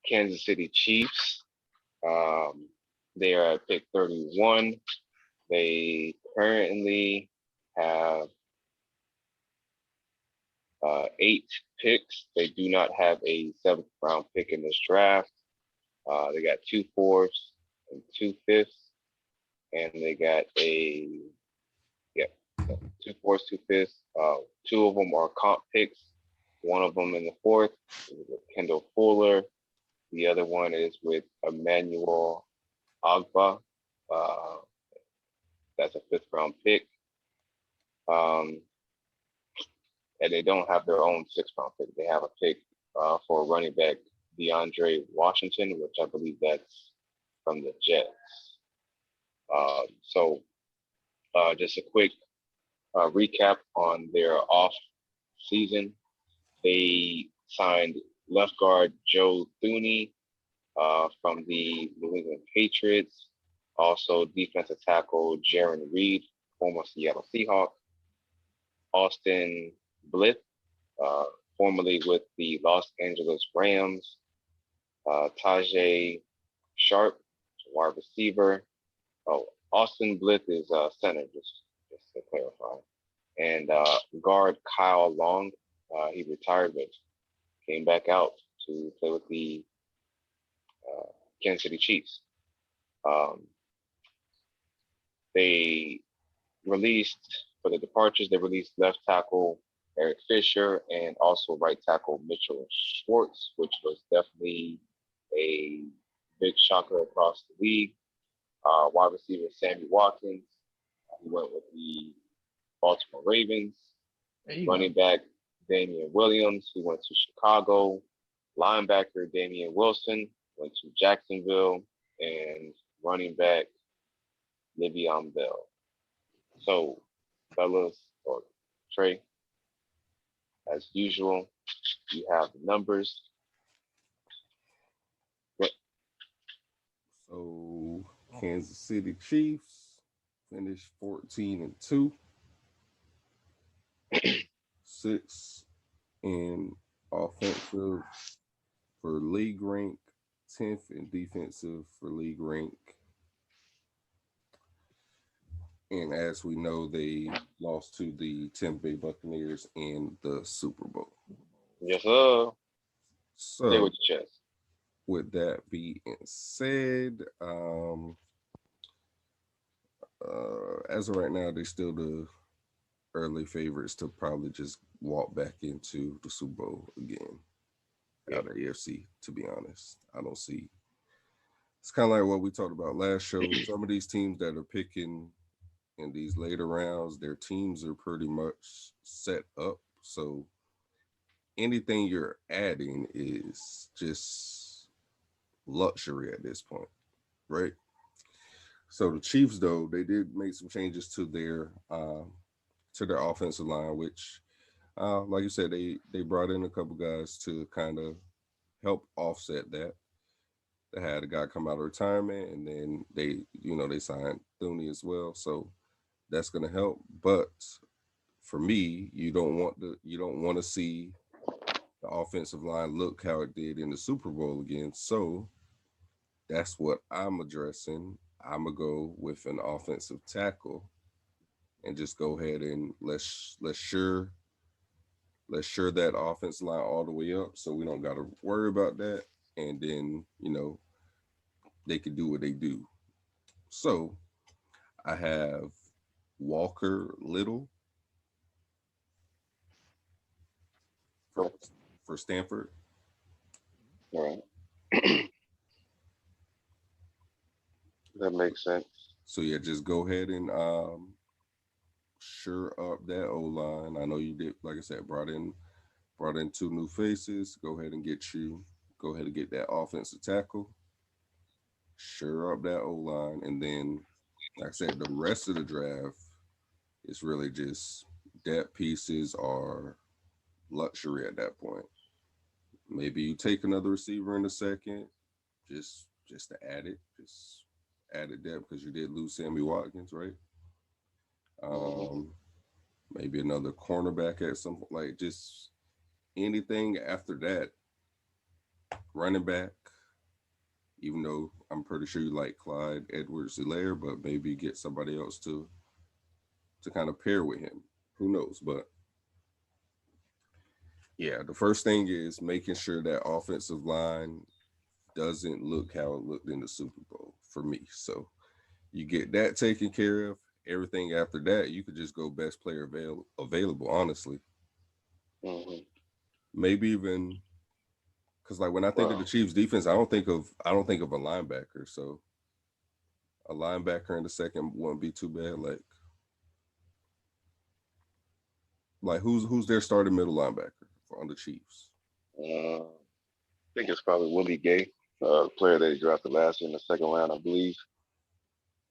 Kansas City Chiefs. They are at pick 31. They currently have 8 picks. They do not have a 7th round pick in this draft. They got 2 fourths and 2 fifths, and they got yeah, 2 fourths, 2 fifths. 2 of them are comp picks. One of them in the 4th is with Kendall Fuller. The other one is with Emmanuel Agba. Uh, that's a 5th round pick. And they don't have their own 6th round pick. They have a pick for running back DeAndre Washington, which I believe that's from the Jets. So just a quick recap on their off season. They signed left guard Joe Thuney from the New England Patriots. Also defensive tackle Jaron Reed, former Seattle Seahawk. Austin Blythe, formerly with the Los Angeles Rams. Tajay Sharp, wide receiver. Oh, Austin Blythe is center, just to clarify. And guard Kyle Long, he retired but came back out to play with the Kansas City Chiefs. They released, for the departures, they released left tackle Eric Fisher and also right tackle Mitchell Schwartz, which was definitely a big shocker across the league. Wide receiver Sammy Watkins, he went with the Baltimore Ravens. Running back Damian Williams, who went to Chicago. Linebacker Damian Wilson went to Jacksonville, and running back Le'Veon Bell. So, fellas, or Trey, as usual, you have the numbers. So Kansas City Chiefs finished 14-2, 6 in offensive for league rank, 10th in defensive for league rank. And as we know, they lost to the Tampa Bay Buccaneers in the Super Bowl. Yes, sir. Stay So, with your chest. with that being said, as of right now, they're still the early favorites to probably just walk back into the Super Bowl again out of AFC, to be honest. I don't see. It's kind of like what we talked about last show. Some of these teams that are picking in these later rounds, their teams are pretty much set up. So anything you're adding is just luxury at this point, right? So the Chiefs, though, they did make some changes to their offensive line, which, like you said, they brought in a couple guys to kind of help offset that. They had a guy come out of retirement, and then they signed Thuney as well. So that's going to help. But for me, you don't want to see the offensive line look how it did in the Super Bowl again. So that's what I'm addressing. I'm gonna go with an offensive tackle and just go ahead and let's sure that offensive line all the way up, so we don't got to worry about that. And then they can do what they do. So I have Walker Little for All for Stanford. right. That makes sense. So yeah, just go ahead and sure up that O line. I know you did, like I said, brought in 2 new faces. Go ahead and get that offensive tackle. Sure up that O line, and then, like I said, the rest of the draft is really just depth pieces are luxury at that point. Maybe you take another receiver in a second, just to add it, just added depth because you did lose Sammy Watkins, right? Um, Maybe another cornerback at some, like, just anything after that. Running back, even though I'm pretty sure you like Clyde Edwards-Helaire, but maybe get somebody else to kind of pair with him. Who knows? But yeah, the first thing is making sure that offensive line doesn't look how it looked in the Super Bowl for me. So you get that taken care of. Everything after that, you could just go best player available, honestly. Hmm. Maybe even because like when I think of the Well, Chiefs defense, I don't think of a linebacker. So a linebacker in the second wouldn't be too bad. Like who's their starting middle linebacker on the Chiefs? I think it's probably Willie Gay, player they drafted last year in the second round, I believe.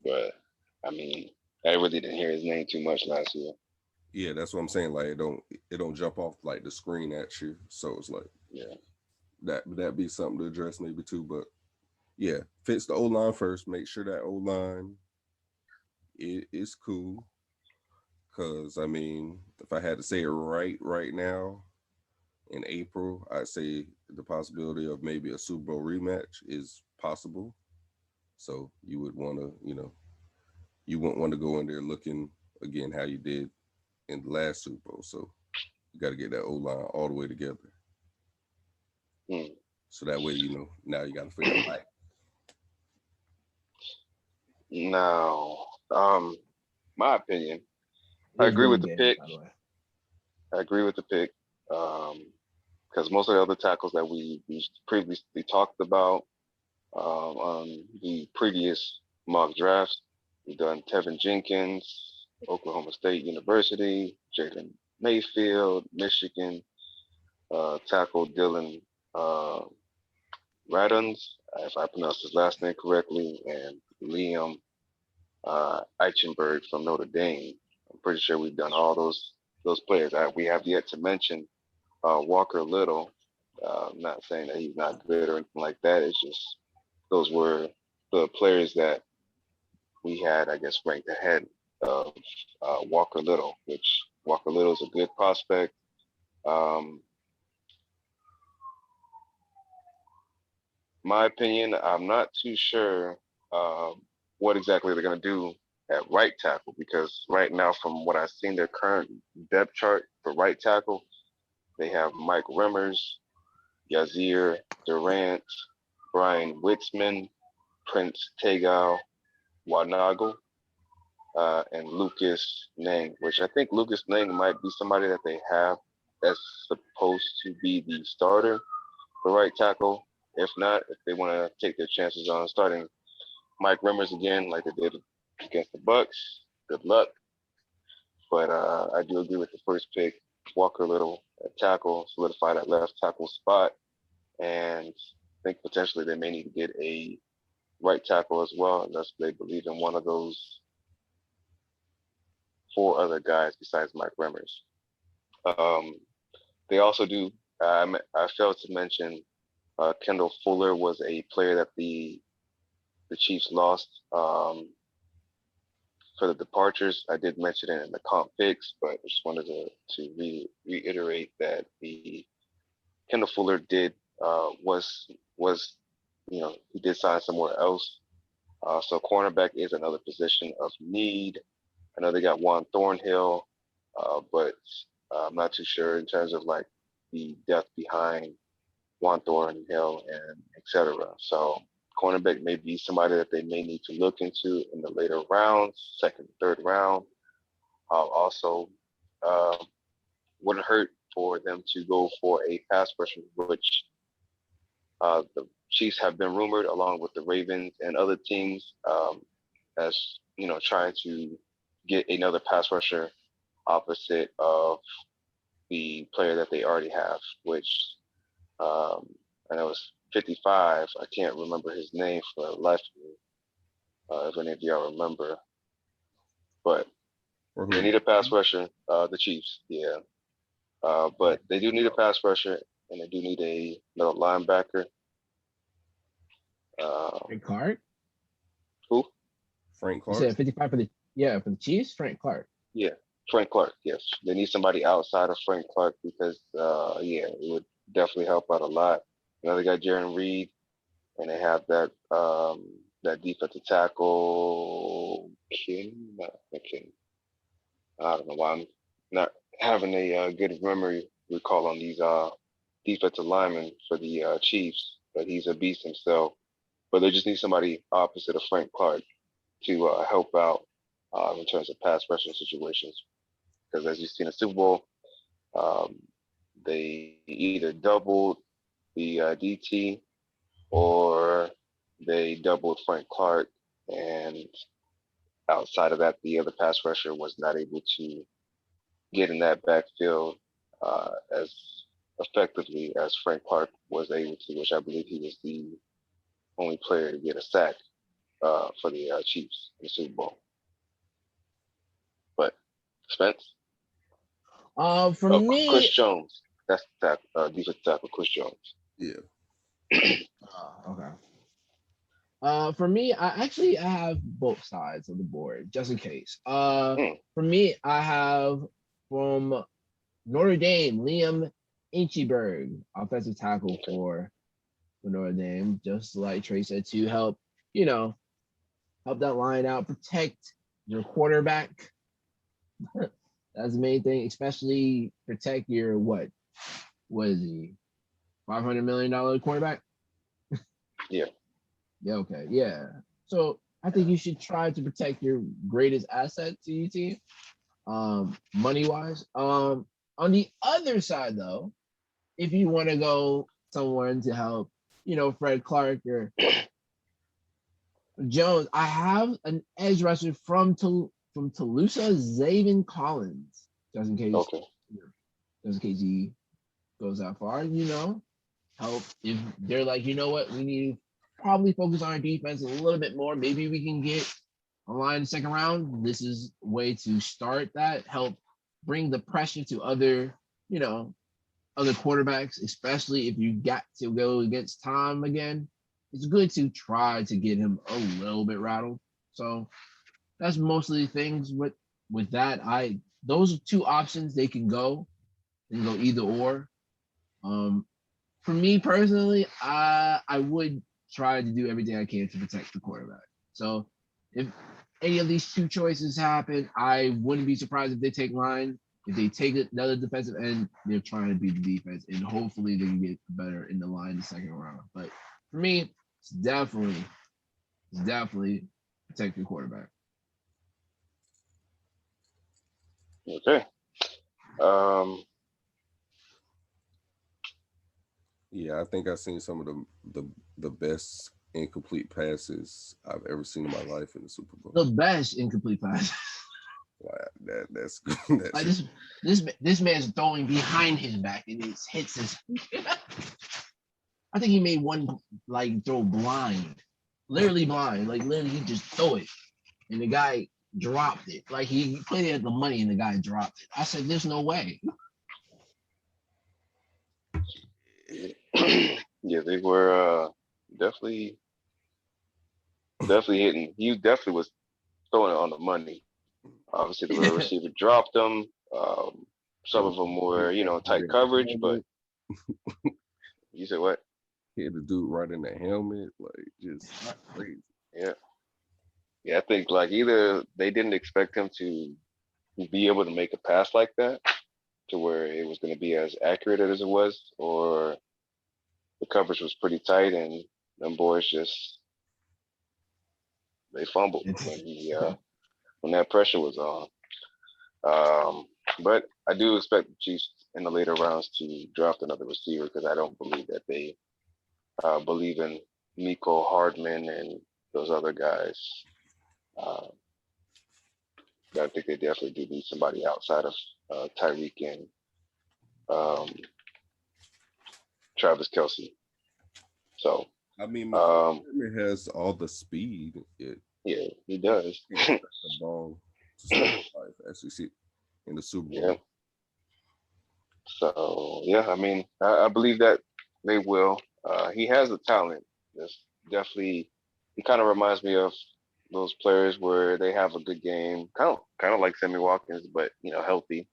But I mean, I really didn't hear his name too much last year. Yeah, that's what I'm saying. Like it don't jump off like the screen at you. So it's like Yeah. that be something to address maybe too. But yeah, fix the O line first. Make sure that O line is cool. Cause I mean, if I had to say it right now in April, I'd say the possibility of maybe a Super Bowl rematch is possible. So you would want to, you wouldn't want to go in there looking again how you did in the last Super Bowl. So you got to get that O line all the way together. Hmm. So that way, now you got to figure out like, Now, my opinion, It I is agree with Willie the Gay, pick. by the way. I agree with the pick. Because most of the other tackles that we previously talked about on the previous mock drafts, we've done Tevin Jenkins, Oklahoma State University, Jaden Mayfield, Michigan, tackle Dylan uh, Radons, if I pronounce his last name correctly, and Liam Eichenberg from Notre Dame. I'm pretty sure we've done all those players. We have yet to mention Walker Little. I'm not saying that he's not good or anything like that. It's just those were the players that we had, I guess, ranked ahead of Walker Little, which Walker Little is a good prospect. Um, my opinion, I'm not too sure what exactly they're going to do at right tackle because right now, from what I've seen, their current depth chart for right tackle, they have Mike Remmers, Yazir Durant, Brian Witzman, Prince Tegal Wanago, and Lucas Nang, which I think Lucas Nang might be somebody that they have that's supposed to be the starter for right tackle. If not, if they want to take their chances on starting Mike Remmers again, like they did against the Bucks, good luck. But I do agree with the first pick, Walker Little at tackle, solidify that left tackle spot, and I think potentially they may need to get a right tackle as well, unless they believe in one of those four other guys besides Mike Remmers. Um, they also do. I failed to mention Kendall Fuller was a player that the Chiefs lost for the departures. I did mention it in the comp picks, but I just wanted to reiterate that the Kendall Fuller did was he did sign somewhere else. So cornerback is another position of need. I know they got Juan Thornhill, but I'm not too sure in terms of like the depth behind Juan Thornhill and etc. So cornerback may be somebody that they may need to look into in the later rounds, second, third round. Also, uh, wouldn't hurt for them to go for a pass rusher, which the Chiefs have been rumored, along with the Ravens and other teams, as trying to get another pass rusher opposite of the player that they already have, which um, I know it's 55. I can't remember his name for the life of me. If any of y'all remember, but or they who? need a pass rusher. The Chiefs, yeah. But they do need a pass rusher, and they do need another linebacker. Frank Clark? Who? Frank You Clark. said 55 for the Chiefs? Frank Clark. Yeah, Frank Clark. Yes, they need somebody outside of Frank Clark because, yeah, it would definitely help out a lot. They got Jaron Reed, and they have that defensive tackle, not King. I don't know why I'm not having a good memory recall on these defensive linemen for the Chiefs, but he's a beast himself. But they just need somebody opposite of Frank Clark to help out in terms of pass rushing situations. Because as you see in the Super Bowl, um, they either doubled the DT or they doubled Frank Clark, and outside of that, the other pass rusher was not able to get in that backfield as effectively as Frank Clark was able to, which I believe he was the only player to get a sack for the Chiefs in the Super Bowl. But Spence, For Chris me, Jones, that's that defensive tackle, Chris Jones. Yeah. okay. For me, I have both sides of the board just in case. For me, I have from Notre Dame, Liam Inchieberg, offensive tackle for Notre Dame, just like Trey said, to help, help that line out, protect your quarterback. That's the main thing, especially protect your what is he? $500 million quarterback? Yeah. Yeah, okay. Yeah. So I think you should try to protect your greatest asset to your team, money wise. On the other side though, if you want to go someone to help, Fred Clark or Jones, I have an edge rusher from Toulouse, Zaven Collins, just in case, Okay. just in case he goes that far, help if they're like, you know what, we need to probably focus on our defense a little bit more. Maybe we can get a line in the second round. This is a way to start that, help bring the pressure to other, other quarterbacks, especially if you got to go against Tom again. It's good to try to get him a little bit rattled. So that's mostly things with that. Those are two options they can go. They can go either or. For me personally, I would try to do everything I can to protect the quarterback. So if any of these two choices happen, I wouldn't be surprised if they take line. If they take another defensive end, they're trying to beat the defense, and hopefully they can get better in the line in the second round. But for me, it's definitely protect your quarterback. Okay. Yeah, I think I've seen some of the best incomplete passes I've ever seen in my life in the Super Bowl. The best incomplete pass. Like that's Like this man's throwing behind his back and it hits his. I think he made one like throw blind, literally blind. Like literally, he just throw it, and the guy dropped it. Like he played it at the money, and the guy dropped it. I said, "There's no way." Yeah, they were definitely hitting. He definitely was throwing it on the money. Obviously, the receiver dropped them. Some of them were, tight coverage, but you said what? Hit the dude right in the helmet, like just crazy. Yeah. Yeah, I think like either they didn't expect him to be able to make a pass like that to where it was going to be as accurate as it was, or the coverage was pretty tight and them boys just they fumbled when that pressure was on. But I do expect the Chiefs in the later rounds to draft another receiver because I don't believe that they believe in Miko Hardman and those other guys. I think they definitely do need somebody outside of Tyreek and Travis Kelce. So I mean, Hardman has all the speed. Yeah, he does. The ball to start life, as we see in the Super Bowl. Yeah. So yeah, I mean, I believe that they will. He has the talent. It's definitely. He kind of reminds me of those players where they have a good game, kind of like Sammy Watkins, but healthy.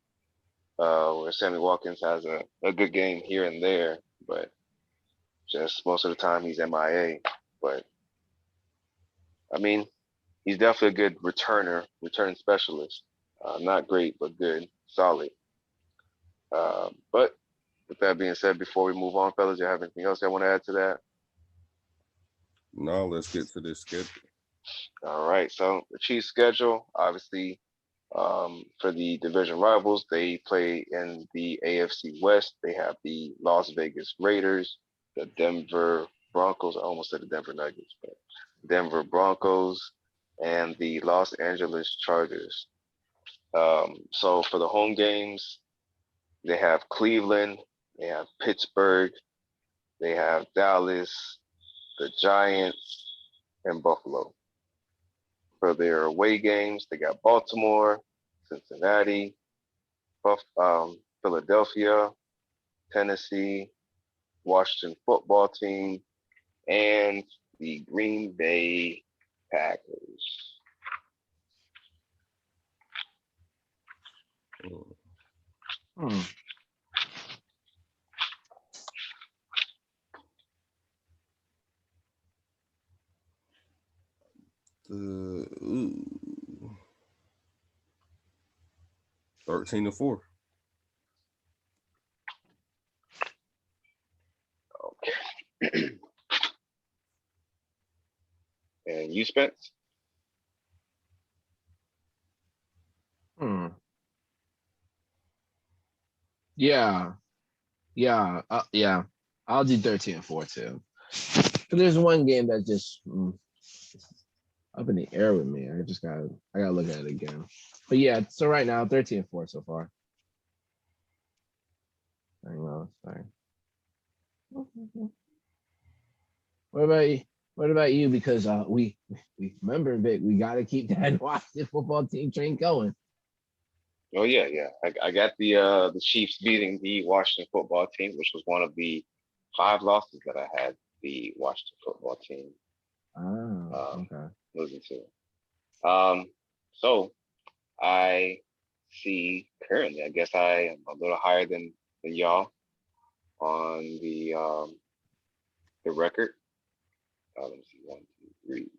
Where Sammy Watkins has a good game here and there, but just most of the time he's MIA. But I mean, he's definitely a good returning specialist. Not great, but good, solid. But with that being said, before we move on, fellas, you have anything else I want to add to that? No, let's get to this schedule. All right. So the Chiefs' schedule, obviously, for the division rivals, they play in the AFC West. They have the Las Vegas Raiders, the Denver Broncos. I almost said the Denver Nuggets, but Denver Broncos, and the Los Angeles Chargers. So for the home games, they have Cleveland, they have Pittsburgh, they have Dallas, the Giants, and Buffalo. For their away games, they got Baltimore, Cincinnati, Philadelphia, Tennessee, Washington football team, and the Green Bay Packers. Hmm. Ooh. 13-4. Okay. And you, Spence? Hmm. Yeah. Yeah. Yeah. I'll do 13-4 too. But there's one game that just up in the air with me. I gotta look at it again. But yeah, so right now 13-4 so far. I know, sorry. What about you? What about you? Because we remember, Vic, we gotta keep that Washington football team train going. Oh yeah. I got the Chiefs beating the Washington football team, which was one of the 5 losses that I had the Washington football team Okay. losing to. So I see currently, I guess I am a little higher than y'all on the record. Let me see, 1, 2, 3.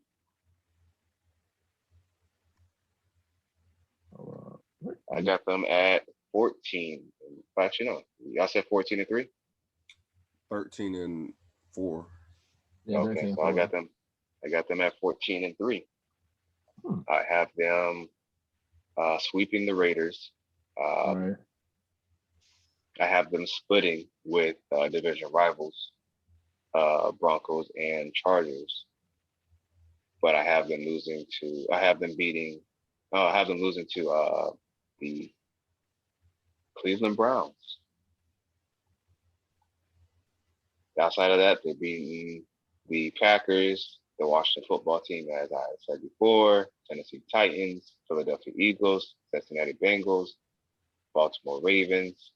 I got them at 14. Actually, no, y'all said 14-3. 13-4. Yeah, Okay, so I got them at 14-3. I have them sweeping the Raiders. All right. I have them splitting with division rivals, Broncos and Chargers. But I have them losing to. I have them losing to the Cleveland Browns. Outside of that, they're beating the Packers, the Washington football team, as I said before, Tennessee Titans, Philadelphia Eagles, Cincinnati Bengals, Baltimore Ravens,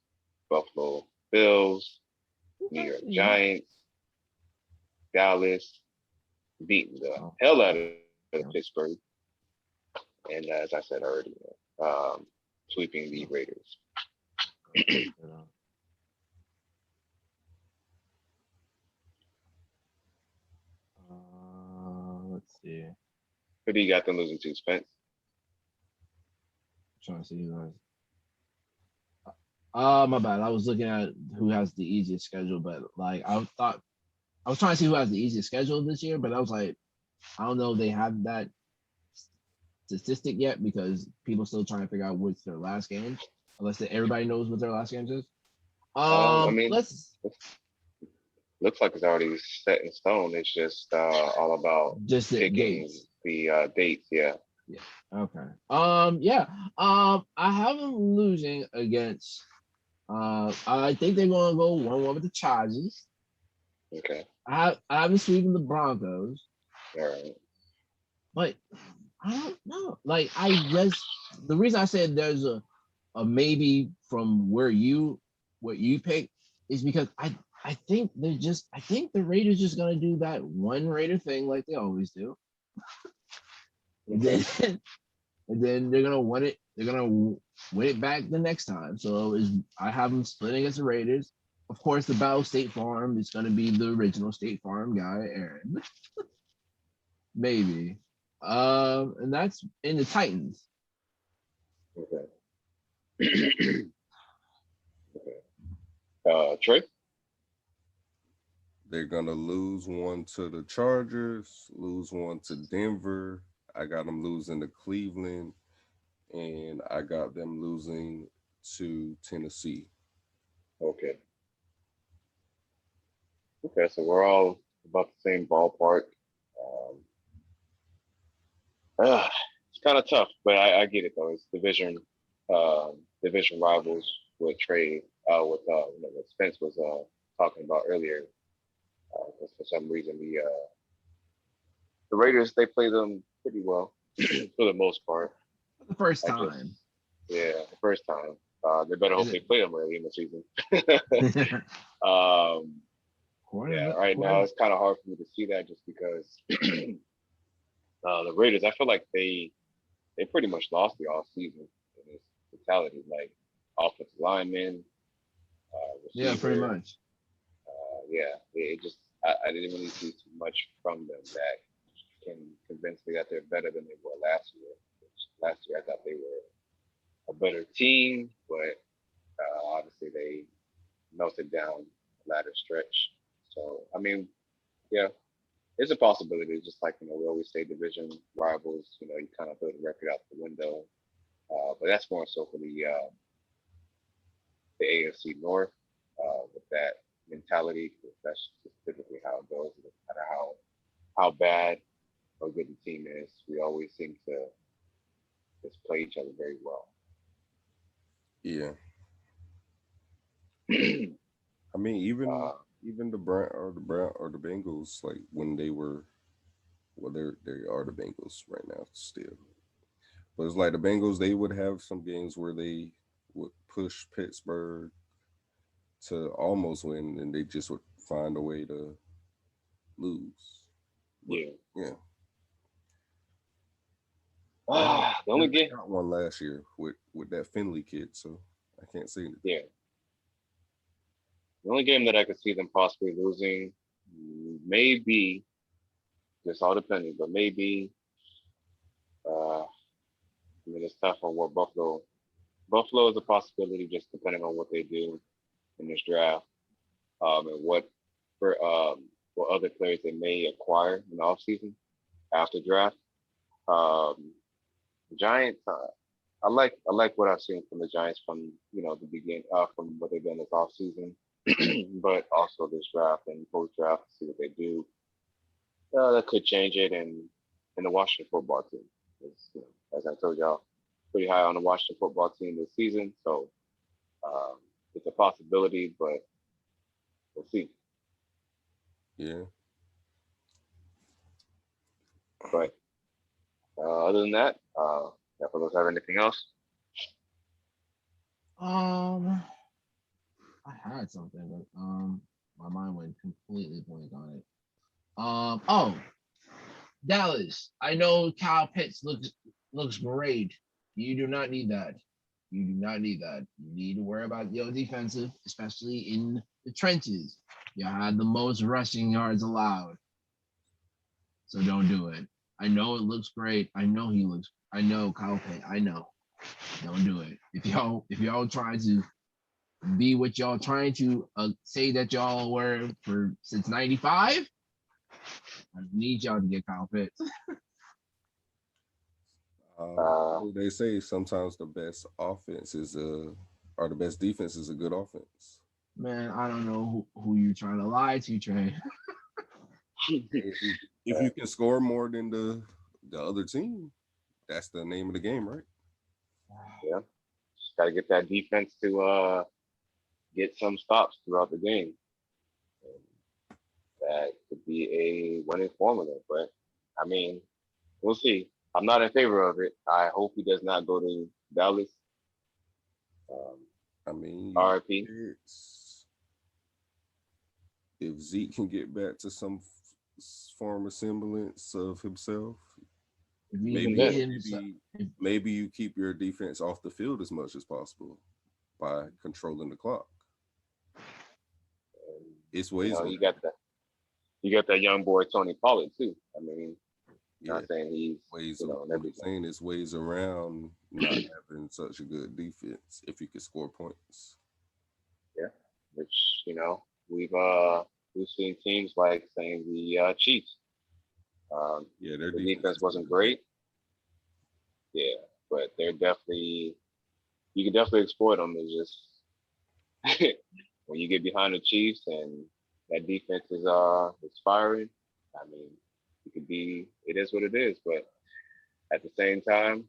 Buffalo Bills, New York Giants, Dallas, beating the hell out of Pittsburgh, and as I said earlier, sweeping the Raiders. Let's see. Who do you got them losing to, Spence? I'm trying to see who has. My bad. I was looking at who has the easiest schedule, but like I was trying to see who has the easiest schedule this year, but I was like, I don't know if they have that statistic yet because people still trying to figure out what's their last game, unless everybody knows what their last games is. I mean, Let's looks like it's already set in stone. It's just all about just the picking dates. the dates. Yeah. Yeah. Okay. Yeah. I have them losing against. I think they're gonna go 1-1 with the Chargers. Okay. I haven't sweeping the Broncos. All right. But I don't know. Like the reason I said there's a maybe from what you pick is because I think the Raiders just gonna do that one Raider thing like they always do. And then they're gonna win it. They're gonna win it back the next time. So I have them splitting against the Raiders. Of course, the Battle State Farm is gonna be the original State Farm guy, Aaron. maybe. And that's in the Titans. Okay. Okay. Trey. They're gonna lose one to the Chargers, lose one to Denver. I got them losing to Cleveland, and I got them losing to Tennessee. Okay. Okay. So we're all about the same ballpark. Um, it's kind of tough, but I get it though. It's division rivals with Trey, what Spence was talking about earlier. 'Cause for some reason, the Raiders they play them pretty well for the most part. For the first I time. just, yeah, the first time. They better hope they play them early in the season. Yeah, right now it's kind of hard for me to see that just because the Raiders, I feel like they pretty much lost the off season in its totality, like offensive linemen, Yeah, pretty receiver. much. Yeah, it just I didn't really see too much from them that can convince me that they're better than they were last year. Last year I thought they were a better team, but obviously they melted down the latter stretch. So I mean, yeah, it's a possibility. Just like we always say, division rivals. You kind of throw the record out the window. But that's more so for the AFC North with that mentality. 'Cause that's just typically how it goes. No matter how bad or good the team is, we always seem to just play each other very well. Yeah, uh, I mean, even the Brown or the Bengals, like when they were, well, they are the Bengals right now still. But it's like the Bengals, they would have some games where they would push Pittsburgh to almost win, and they just would find a way to lose. But yeah. yeah, The only they game, got one last year with that Finley kid, so I can't say anything. yeah. The only game that I could see them possibly losing, maybe, just all depending, but maybe, I mean, it's tough on what Buffalo is a possibility just depending on what they do in this draft, and for what other players they may acquire in the offseason after draft. Um, the Giants, I like what I've seen from the Giants from the beginning, from what they've done this offseason, but also this draft and post draft to see what they do. That could change it in the Washington football team. As I told y'all, pretty high on the Washington football team this season, so um, it's a possibility, but we'll see. Yeah. But other than that, yeah, for those have anything else? I had something, but my mind went completely blank on it. Oh, Dallas. I know Kyle Pitts looks great. You do not need that. You do not need that. You need to worry about your defensive, especially in the trenches. You had the most rushing yards allowed. So don't do it. I know it looks great. I know Kyle Pitt. I know. Don't do it. If y'all trying to be what y'all trying to say that y'all were for since '95, I need y'all to get Kyle Pitts. They say sometimes the best offense is or the best defense is a good offense. Man, I don't know who you're trying to lie to, Trey. If you can score more than the other team, that's the name of the game, right? Yeah, just got to get that defense to get some stops throughout the game. And that could be a winning formula, but I mean, we'll see. I'm not in favor of it. I hope he does not go to Dallas. I mean, RIP. If Zeke can get back to some form of semblance of himself, maybe you keep your defense off the field as much as possible by controlling the clock. It's ways. You got that young boy Tony Pollard too. I mean, Yeah, Not saying he's, ways. you know, What and I'm everything. saying is ways around not having such a good defense if you could score points. Yeah, which you know we've seen teams like saying the Chiefs. Yeah, their The defense defense is wasn't pretty bad. great, yeah, but they're definitely you can definitely exploit them. It's just when you get behind the Chiefs and that defense is firing. I mean, it could be it is what it is, but at the same time,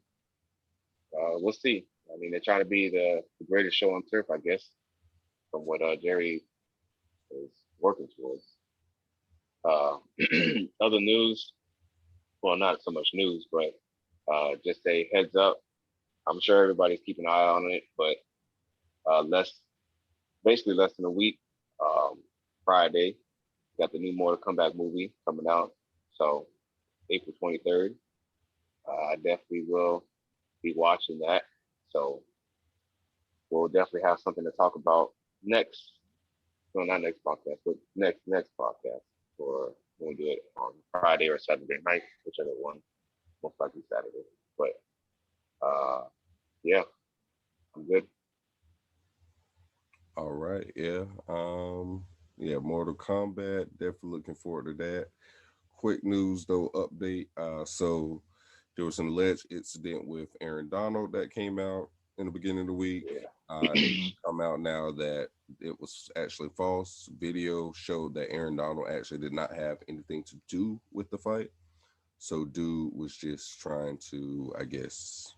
we'll see. I mean, they try to be the greatest show on turf, I guess, from what Jerry is working towards. Uh, other news, well, not so much news, but just a heads up. I'm sure everybody's keeping an eye on it, but basically less than a week, um, Friday, got the new Mortal Kombat movie coming out. So April 23rd, I definitely will be watching that. So we'll definitely have something to talk about next. No, not next podcast, but next podcast for when we do it on Friday or Saturday night, whichever one, most likely Saturday. But yeah, I'm good. All right, yeah. Yeah, Mortal Kombat. Definitely looking forward to that. Quick news though, update. So there was an alleged incident with Aaron Donald that came out in the beginning of the week. Yeah. It's come out now that it was actually false. Video showed that Aaron Donald actually did not have anything to do with the fight. So dude was just trying to, I guess,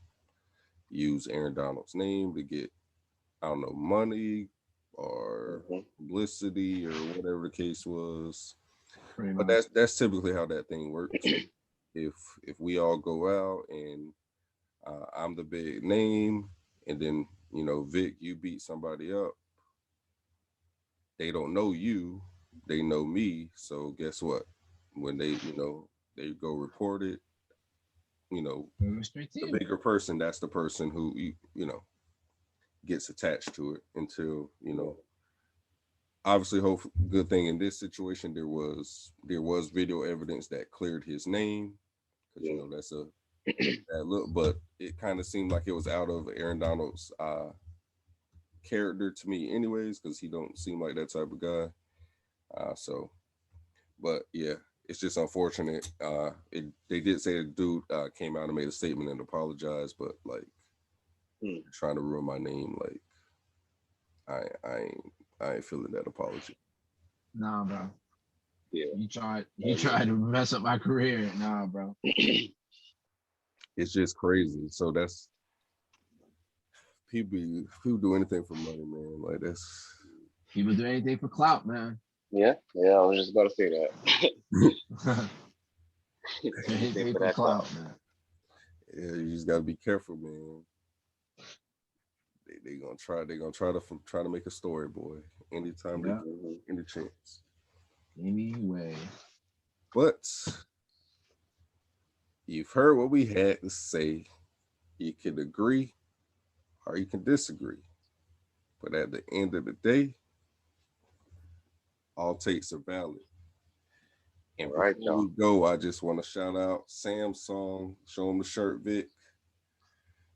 use Aaron Donald's name to get, I don't know, money or Mhm. publicity or whatever the case was. Pretty But much. that's typically how that thing works. If we all go out and I'm the big name, and then Vic, you beat somebody up, they don't know you, they know me. So guess what? When they go report it, Go straight to the you. bigger person, that's the person who gets attached to it until obviously hope good thing in this situation there was video evidence that cleared his name because Yeah. that's a that look, but it kind of seemed like it was out of Aaron Donald's character to me anyways, because he don't seem like that type of guy. So but yeah, it's just unfortunate. They did say the dude came out and made a statement and apologized, but like Hmm. trying to ruin my name, like I ain't feeling that apology. Nah, bro. Yeah. You tried to mess up my career. Nah, bro. It's just crazy. So that's people do anything for money, man. Like that's People do anything for clout, man. Yeah. Yeah. I was just about to say that. Anything Anything for for that clout. clout, man. yeah, you just gotta be careful, man. They gonna try to make a story, boy. Anytime they Yeah. get Mhm. any chance. Anyway. But you've heard what we had to say. You can agree or you can disagree. But at the end of the day, all takes are valid. And All right, before y'all. we go, I just want to shout out Sam's song. Show him the shirt, Vic.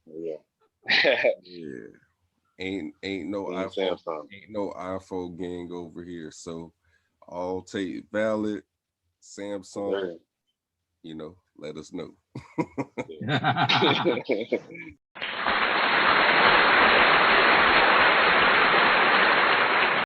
Yeah. Yeah. Ain't no Team iPhone, Samsung. ain't no iPhone gang over here. So all take valid, Samsung, There. let us know. Yeah.